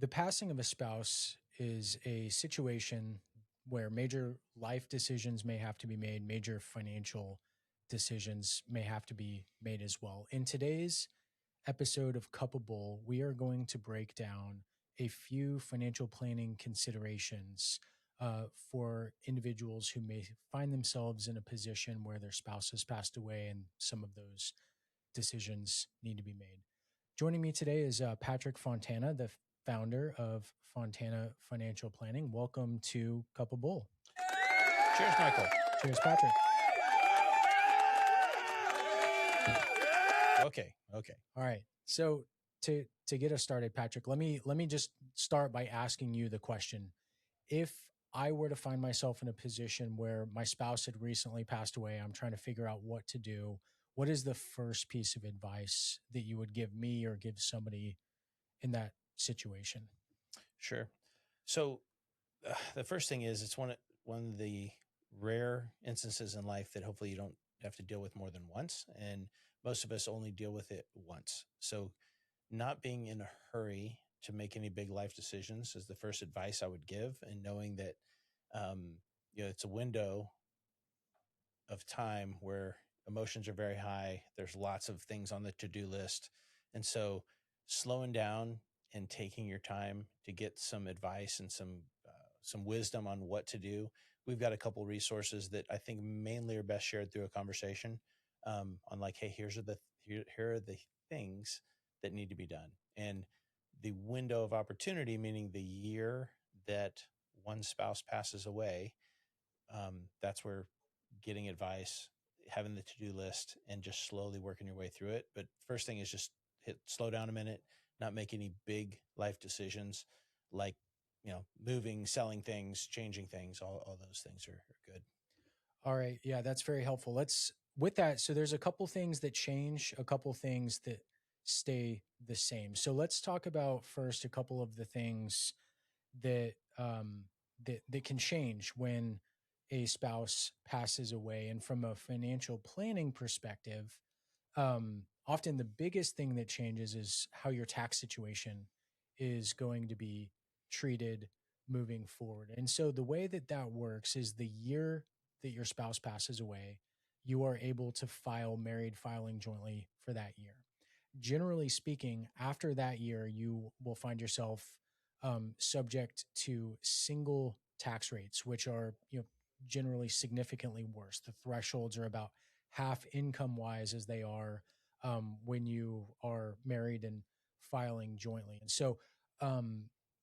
The passing of a spouse is a situation where major life decisions may have to be made, major financial decisions may have to be made as well. In today's episode of Cuppable, we are going to break down a few financial planning considerations for individuals who may find themselves in a position where their spouse has passed away and some of those decisions need to be made. Joining me today is Patrick Fontana, the founder of Fontana Financial Planning. Welcome to Cuppable. Cheers, Michael. Cheers, Patrick. Okay. All right. So to get us started, Patrick, let me just start by asking you the question. If I were to find myself in a position where my spouse had recently passed away, I'm trying to figure out what to do. What is the first piece of advice that you would give me or give somebody in that situation? Sure. So the first thing is it's one of the rare instances in life that hopefully you don't have to deal with more than once. And most of us only deal with it once. So not being in a hurry to make any big life decisions is the first advice I would give. And knowing that, it's a window of time where emotions are very high. There's lots of things on the to-do list. And so slowing down and taking your time to get some advice and some wisdom on what to do. We've got a couple resources that I think mainly are best shared through a conversation on like, hey, here are the things that need to be done. And the window of opportunity, meaning the year that one spouse passes away, that's where getting advice, having the to-do list, and just slowly working your way through it. But first thing is just slow down a minute, not make any big life decisions like, moving, selling things, changing things, all those things are good. All right. Yeah, that's very helpful. With that, so there's a couple things that change, a couple things that stay the same. So let's talk about first a couple of the things that that can change when a spouse passes away. And from a financial planning perspective, often the biggest thing that changes is how your tax situation is going to be treated moving forward. And so the way that that works is the year that your spouse passes away, you are able to file married filing jointly for that year. Generally speaking, after that year, you will find yourself subject to single tax rates, which are generally significantly worse. The thresholds are about half income wise as they are when you are married and filing jointly. And so,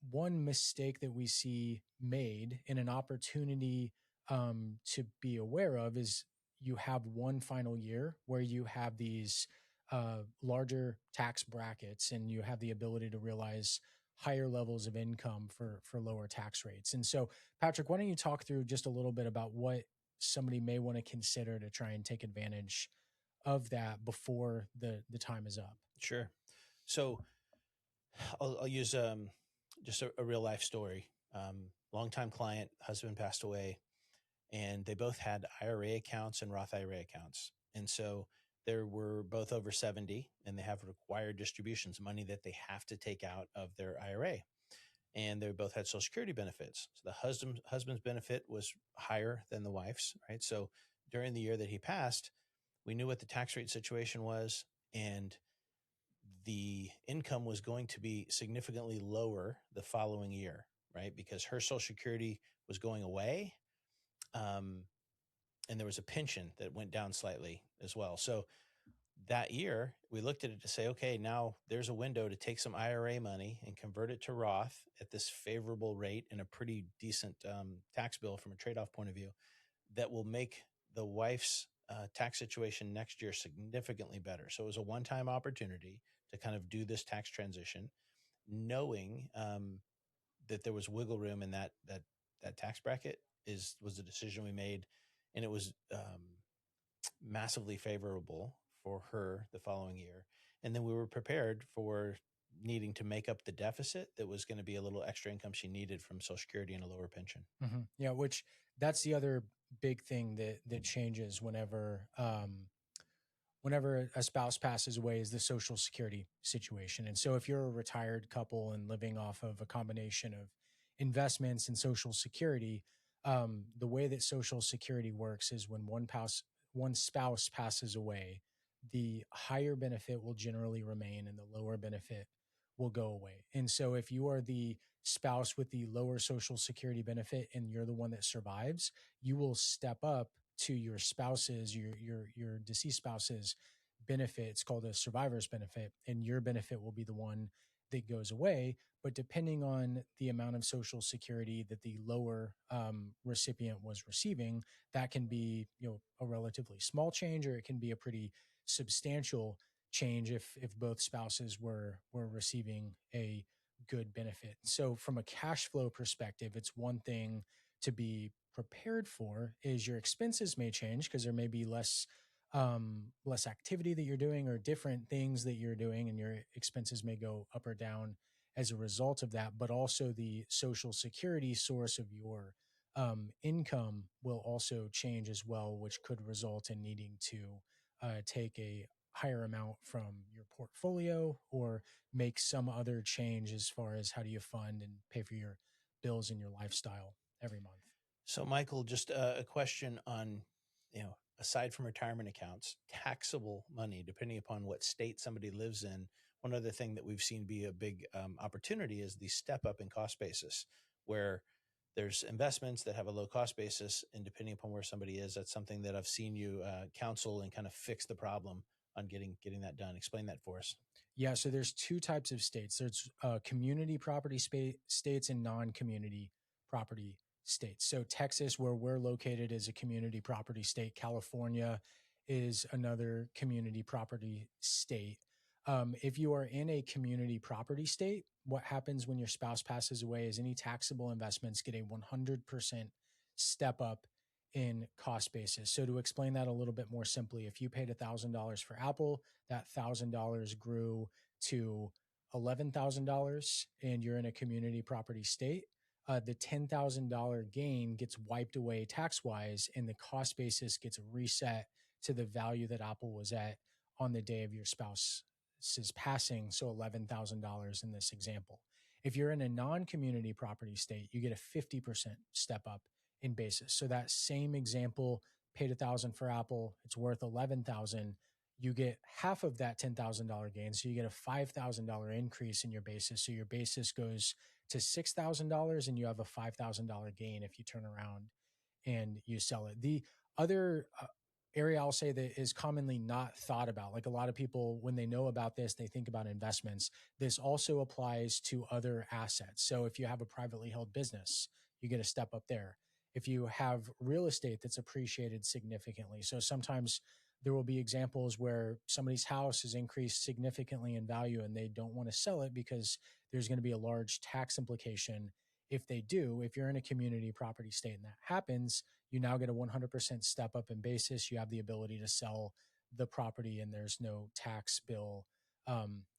one mistake that we see made and an opportunity to be aware of is you have one final year where you have these larger tax brackets and you have the ability to realize higher levels of income for lower tax rates. And so, Patrick, why don't you talk through just a little bit about what somebody may want to consider to try and take advantage of that before the time is up? Sure. So I'll use just a real life story. Longtime client, husband passed away, and they both had IRA accounts and Roth IRA accounts. And so they were both over 70 and they have required distributions, money that they have to take out of their IRA. And they both had Social Security benefits. So the husband's benefit was higher than the wife's, right? So during the year that he passed, we knew what the tax rate situation was, and the income was going to be significantly lower the following year, right? Because her Social Security was going away. And there was a pension that went down slightly as well. So that year we looked at it to say, okay, now there's a window to take some IRA money and convert it to Roth at this favorable rate and a pretty decent tax bill from a trade-off point of view that will make the wife's tax situation next year significantly better. So it was a one-time opportunity to kind of do this tax transition, knowing that there was wiggle room in that tax bracket was the decision we made. And it was massively favorable for her the following year. And then we were prepared for needing to make up the deficit that was going to be a little extra income she needed from Social Security and a lower pension. Mm-hmm. Yeah, which that's the other big thing that changes whenever whenever a spouse passes away is the social security situation. And so if you're a retired couple and living off of a combination of investments and social security, the way that social security works is when one spouse passes away, the higher benefit will generally remain and the lower benefit will go away. And so if you are the spouse with the lower social security benefit and you're the one that survives, you will step up to your spouse's, your deceased spouse's benefit. It's called a survivor's benefit, and your benefit will be the one that goes away. But depending on the amount of social security that the lower recipient was receiving, that can be, a relatively small change, or it can be a pretty substantial change if both spouses were receiving a good benefit. So from a cash flow perspective, it's one thing to be prepared for is your expenses may change because there may be less activity that you're doing or different things that you're doing, and your expenses may go up or down as a result of that. But also the social security source of your income will also change as well, which could result in needing to take a higher amount from your portfolio or make some other change as far as how do you fund and pay for your bills and your lifestyle every month. So, Michael, just a question on, aside from retirement accounts, taxable money, depending upon what state somebody lives in. One other thing that we've seen be a big opportunity is the step up in cost basis, where there's investments that have a low cost basis, and depending upon where somebody is, that's something that I've seen you counsel and kind of fix the problem on getting that done. Explain that for us. Yeah, so there's two types of states. There's community property states and non-community property states. So Texas, where we're located, is a community property state. California is another community property state. If you are in a community property state, what happens when your spouse passes away is any taxable investments get a 100% step up in cost basis. So to explain that a little bit more simply, if you paid $1,000 for Apple, that $1,000 grew to $11,000 and you're in a community property state, the $10,000 gain gets wiped away tax wise, and the cost basis gets reset to the value that Apple was at on the day of your spouse's passing. So $11,000 in this example. If you're in a non community property state, you get a 50% step up in basis. So that same example, paid 1,000 for Apple, it's worth 11,000. You get half of that $10,000 gain. So you get a $5,000 increase in your basis. So your basis goes to $6,000 and you have a $5,000 gain if you turn around and you sell it. The other area I'll say that is commonly not thought about, like a lot of people, when they know about this, they think about investments. This also applies to other assets. So if you have a privately held business, you get a step up there. If you have real estate that's appreciated significantly. So sometimes there will be examples where somebody's house is increased significantly in value and they don't want to sell it because there's going to be a large tax implication if they do. If you're in a community property state and that happens, you now get a 100% step up in basis. You have the ability to sell the property and there's no tax bill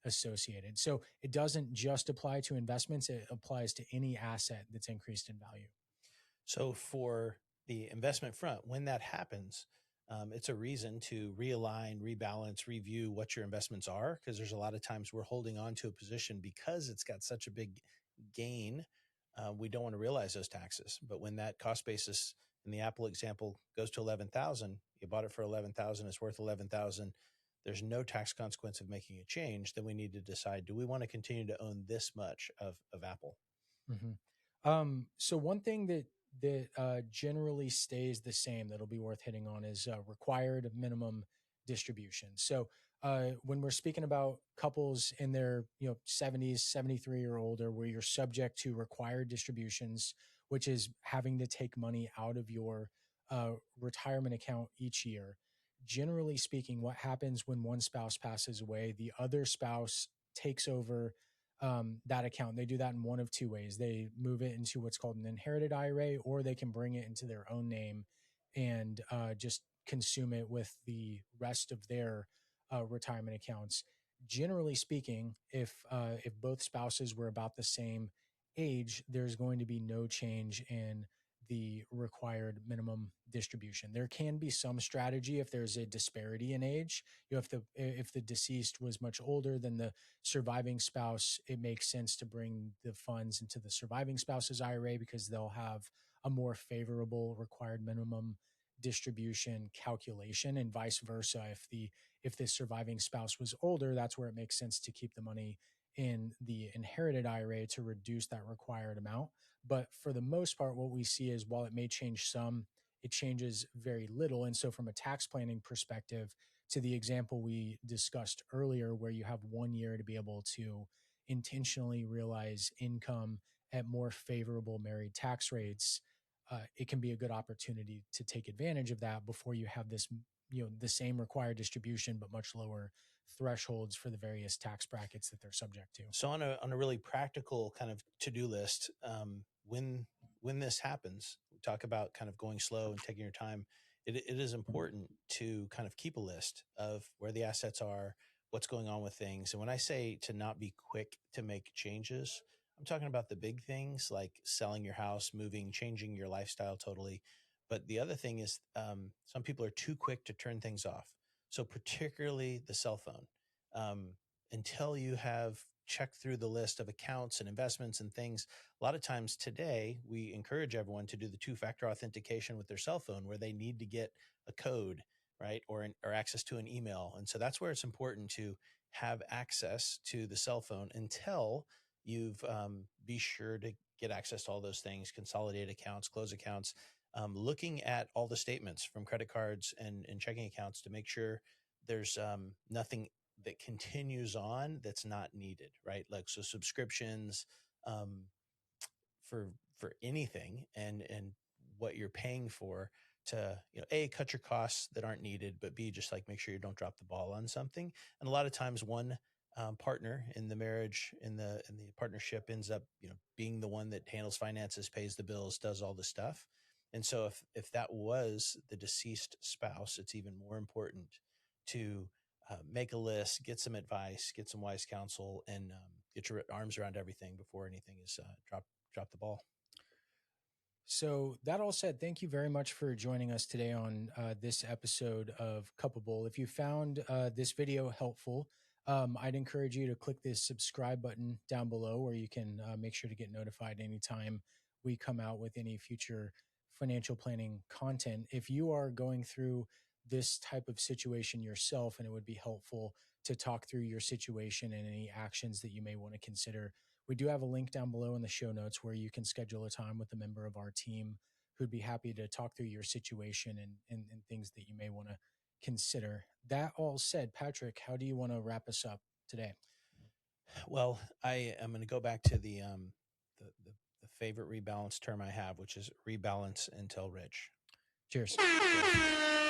associated. So it doesn't just apply to investments, it applies to any asset that's increased in value. So for the investment front, when that happens, it's a reason to realign, rebalance, review what your investments are, because there's a lot of times we're holding on to a position because it's got such a big gain. We don't want to realize those taxes. But when that cost basis in the Apple example goes to 11,000, you bought it for 11,000, it's worth 11,000. There's no tax consequence of making a change. Then we need to decide: do we want to continue to own this much of Apple? So one thing that generally stays the same that'll be worth hitting on is required minimum distribution. So when we're speaking about couples in their 70s, 73 or older, where you're subject to required distributions, which is having to take money out of your retirement account each year. Generally speaking, what happens when one spouse passes away, the other spouse takes over that account. They do that in one of two ways. They move it into what's called an inherited IRA, or they can bring it into their own name and just consume it with the rest of their retirement accounts. Generally speaking, if both spouses were about the same age, there's going to be no change in the required minimum distribution. There can be some strategy if there's a disparity in age. If the deceased was much older than the surviving spouse, it makes sense to bring the funds into the surviving spouse's IRA because they'll have a more favorable required minimum distribution calculation, and vice versa. If the surviving spouse was older, that's where it makes sense to keep the money in the inherited IRA to reduce that required amount. But for the most part, what we see is while it may change some, it changes very little. And so, from a tax planning perspective, to the example we discussed earlier, where you have 1 year to be able to intentionally realize income at more favorable married tax rates, it can be a good opportunity to take advantage of that before you have this, the same required distribution, but much lower thresholds for the various tax brackets that they're subject to. So on a really practical kind of to-do list, when this happens, we talk about kind of going slow and taking your time. It is important to kind of keep a list of where the assets are, what's going on with things. And when I say to not be quick to make changes, I'm talking about the big things like selling your house, moving, changing your lifestyle totally. But the other thing is, some people are too quick to turn things off. So particularly the cell phone. Um, until you have checked through the list of accounts and investments and things. A lot of times today, we encourage everyone to do the two-factor authentication with their cell phone where they need to get a code, right? Or access to an email. And so that's where it's important to have access to the cell phone until you've be sure to get access to all those things, consolidate accounts, close accounts, looking at all the statements from credit cards and checking accounts to make sure there's nothing that continues on that's not needed, right? Like so subscriptions um, for anything and what you're paying for to a cut your costs that aren't needed, but b just like make sure you don't drop the ball on something. And a lot of times one partner in the marriage in the partnership ends up being the one that handles finances, pays the bills, does all the stuff. And so if that was the deceased spouse, it's even more important to make a list, get some advice, get some wise counsel, and get your arms around everything before anything is drop the ball. So, that all said, thank you very much for joining us today on this episode of Cuppable. If you found this video helpful, I'd encourage you to click this subscribe button down below where you can make sure to get notified anytime we come out with any future financial planning content. If you are going through this type of situation yourself, and it would be helpful to talk through your situation and any actions that you may want to consider, we do have a link down below in the show notes where you can schedule a time with a member of our team who'd be happy to talk through your situation and things that you may want to consider. That all said, Patrick, how do you want to wrap us up today? Well, I am going to go back to the favorite rebalance term I have, which is rebalance until rich. Cheers. Cheers.